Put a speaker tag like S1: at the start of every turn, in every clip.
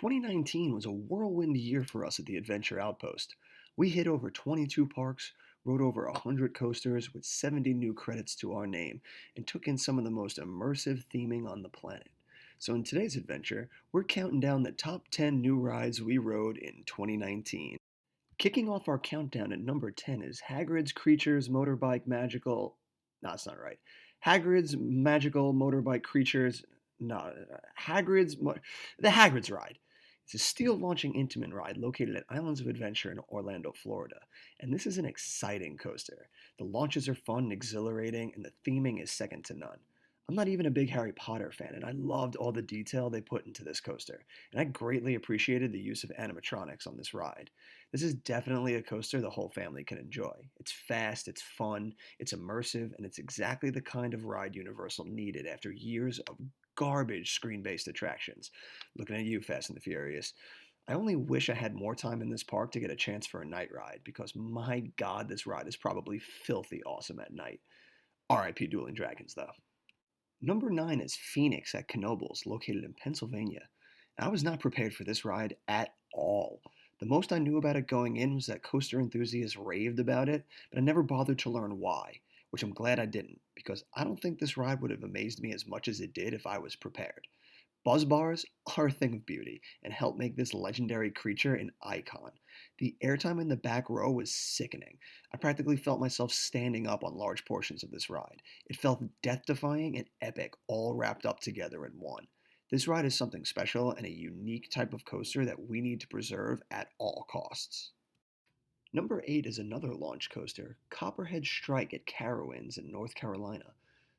S1: 2019 was a whirlwind year for us at the Adventure Outpost. We hit over 22 parks, rode over 100 coasters with 70 new credits to our name, and took in some of the most immersive theming on the planet. So, in today's adventure, we're counting down the top 10 new rides we rode in 2019. Kicking off our countdown at number 10 is Hagrid's Creatures Motorbike Magical. No, that's not right. Hagrid's Magical Motorbike Creatures. No, Hagrid's. The Hagrid's Ride. It's a steel launching Intamin ride located at Islands of Adventure in Orlando, Florida. And this is an exciting coaster. The launches are fun and exhilarating, and the theming is second to none. I'm not even a big Harry Potter fan, and I loved all the detail they put into this coaster, and I greatly appreciated the use of animatronics on this ride. This is definitely a coaster the whole family can enjoy. It's fast, it's fun, it's immersive, and it's exactly the kind of ride Universal needed after years of garbage screen based attractions. Looking at you, Fast and the Furious. I only wish I had more time in this park to get a chance for a night ride because my god, this ride is probably filthy awesome at night. RIP Dueling Dragons, though. Number 9 is Phoenix at Knoebels, located in Pennsylvania. I was not prepared for this ride at all. The most I knew about it going in was that coaster enthusiasts raved about it, but I never bothered to learn why, which I'm glad I didn't, because I don't think this ride would have amazed me as much as it did if I was prepared. Buzz bars are a thing of beauty and help make this legendary creature an icon. The airtime in the back row was sickening. I practically felt myself standing up on large portions of this ride. It felt death defying and epic, all wrapped up together in one. This ride is something special and a unique type of coaster that we need to preserve at all costs. Number 8 is another launch coaster, Copperhead Strike at Carowinds in North Carolina.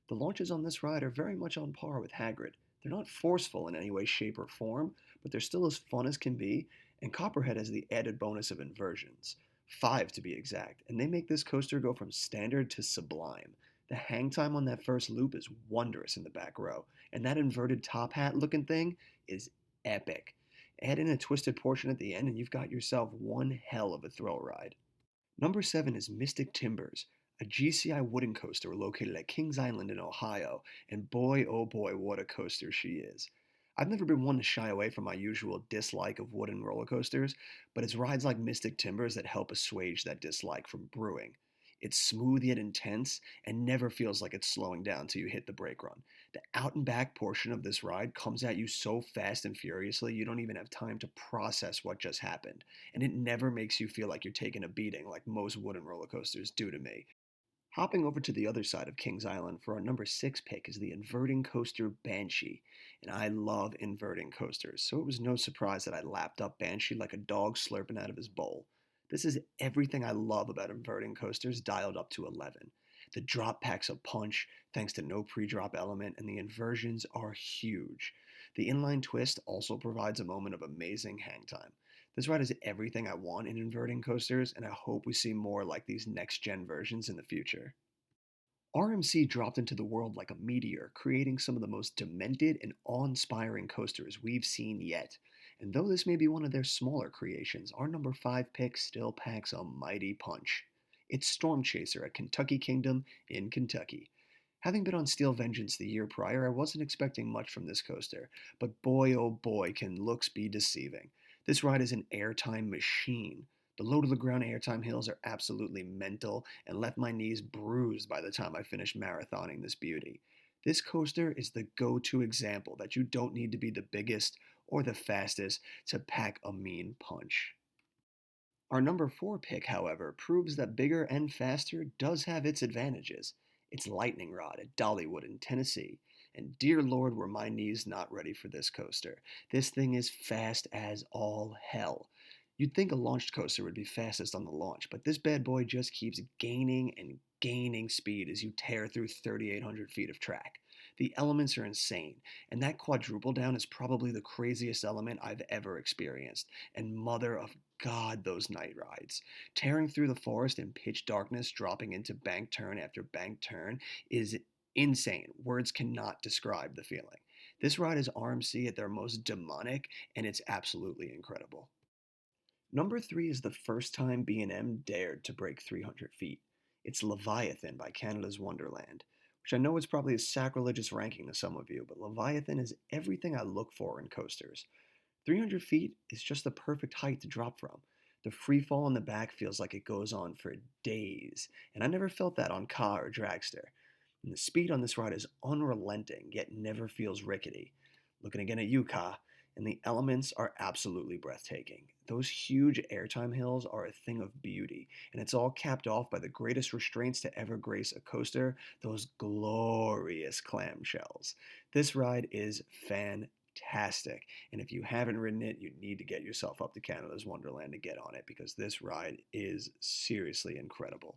S1: The launches on this ride are very much on par with Hagrid. They're not forceful in any way, shape, or form, but they're still as fun as can be, and Copperhead has the added bonus of inversions. 5 to be exact, and they make this coaster go from standard to sublime. The hang time on that first loop is wondrous in the back row, and that inverted top hat looking thing is epic. Add in a twisted portion at the end, and you've got yourself one hell of a thrill ride. Number 7 is Mystic Timbers, a GCI wooden coaster located at Kings Island in Ohio, and boy oh boy, what a coaster she is. I've never been one to shy away from my usual dislike of wooden roller coasters, but it's rides like Mystic Timbers that help assuage that dislike from brewing. It's smooth yet intense and never feels like it's slowing down till you hit the brake run. The out and back portion of this ride comes at you so fast and furiously you don't even have time to process what just happened, and it never makes you feel like you're taking a beating like most wooden roller coasters do to me. Hopping over to the other side of Kings Island for our number 6 pick is the inverting coaster Banshee, and I love inverting coasters, so it was no surprise that I lapped up Banshee like a dog slurping out of his bowl. This is everything I love about inverting coasters dialed up to 11. The drop packs a punch thanks to no pre-drop element, and the inversions are huge. The inline twist also provides a moment of amazing hang time. This ride is everything I want in inverting coasters, and I hope we see more like these next gen versions in the future. RMC dropped into the world like a meteor, creating some of the most demented and awe inspiring coasters we've seen yet. And though this may be one of their smaller creations, our number 5 pick still packs a mighty punch. It's Storm Chaser at Kentucky Kingdom in Kentucky. Having been on Steel Vengeance the year prior, I wasn't expecting much from this coaster, but boy oh boy can looks be deceiving. This ride is an airtime machine. The low to the ground airtime hills are absolutely mental and left my knees bruised by the time I finished marathoning this beauty. This coaster is the go to example that you don't need to be the biggest or the fastest to pack a mean punch. Our number 4 pick, however, proves that bigger and faster does have its advantages. It's Lightning Rod at Dollywood in Tennessee. And dear Lord, were my knees not ready for this coaster. This thing is fast as all hell. You'd think a launched coaster would be fastest on the launch, but this bad boy just keeps gaining and gaining speed as you tear through 3,800 feet of track. The elements are insane, and that quadruple down is probably the craziest element I've ever experienced. And mother of God, those night rides. Tearing through the forest in pitch darkness, dropping into bank turn after bank turn is insane. Words cannot describe the feeling. This ride is RMC at their most demonic, and it's absolutely incredible. Number 3 is the first time B&M dared to break 300 feet. It's Leviathan by Canada's Wonderland, which I know is probably a sacrilegious ranking to some of you, but Leviathan is everything I look for in coasters. 300 feet is just the perfect height to drop from. The free fall in the back feels like it goes on for days, and I never felt that on car or dragster. And the speed on this ride is unrelenting, yet never feels rickety. Looking again at you, Ka, and the elements are absolutely breathtaking. Those huge airtime hills are a thing of beauty, and it's all capped off by the greatest restraints to ever grace a coaster, those glorious clamshells. This ride is fantastic, and if you haven't ridden it, you need to get yourself up to Canada's Wonderland to get on it because this ride is seriously incredible.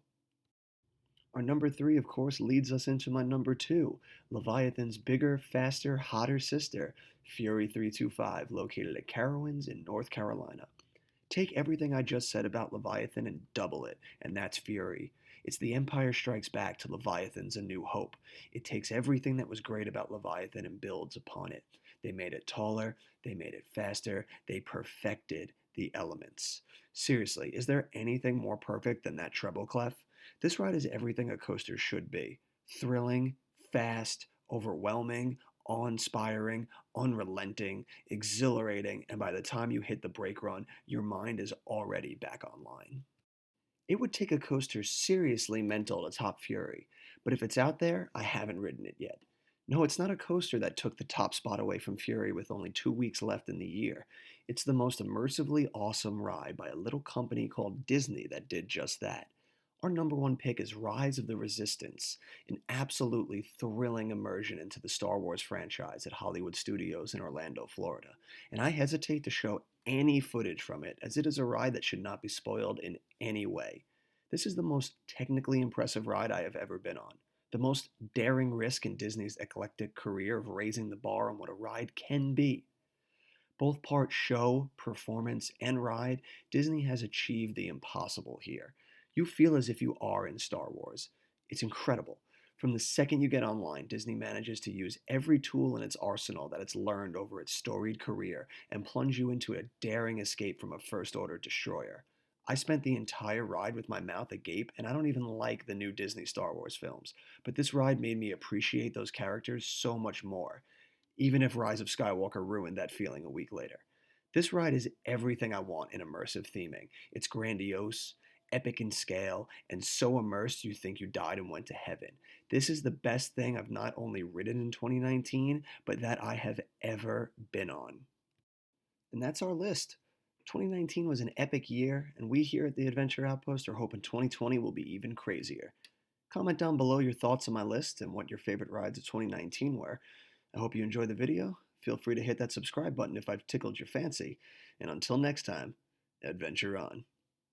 S1: Our number three, of course, leads us into my number two, Leviathan's bigger, faster, hotter sister, Fury 325, located at Carowinds in North Carolina. Take everything I just said about Leviathan and double it, and that's Fury. It's the Empire Strikes Back to Leviathan's A New Hope. It takes everything that was great about Leviathan and builds upon it. They made it taller, they made it faster, they perfected the elements. Seriously, is there anything more perfect than that treble clef? This ride is everything a coaster should be: thrilling, fast, overwhelming, awe inspiring, unrelenting, exhilarating, and by the time you hit the brake run, your mind is already back online. It would take a coaster seriously mental to top Fury, but if it's out there, I haven't ridden it yet. No, it's not a coaster that took the top spot away from Fury with only 2 weeks left in the year. It's the most immersively awesome ride by a little company called Disney that did just that. Our number one pick is Rise of the Resistance, an absolutely thrilling immersion into the Star Wars franchise at Hollywood Studios in Orlando, Florida. And I hesitate to show any footage from it, as it is a ride that should not be spoiled in any way. This is the most technically impressive ride I have ever been on. The most daring risk in Disney's eclectic career of raising the bar on what a ride can be. Both part show, performance, and ride, Disney has achieved the impossible here. You feel as if you are in Star Wars. It's incredible. From the second you get online, Disney manages to use every tool in its arsenal that it's learned over its storied career and plunge you into a daring escape from a First Order destroyer. I spent the entire ride with my mouth agape, and I don't even like the new Disney Star Wars films, but this ride made me appreciate those characters so much more, even if Rise of Skywalker ruined that feeling a week later. This ride is everything I want in immersive theming. It's grandiose, epic in scale, and so immersed you think you died and went to heaven. This is the best thing I've not only ridden in 2019, but that I have ever been on. And that's our list. 2019 was an epic year, and we here at the Adventure Outpost are hoping 2020 will be even crazier. Comment down below your thoughts on my list and what your favorite rides of 2019 were. I hope you enjoyed the video. Feel free to hit that subscribe button if I've tickled your fancy. And until next time, adventure on.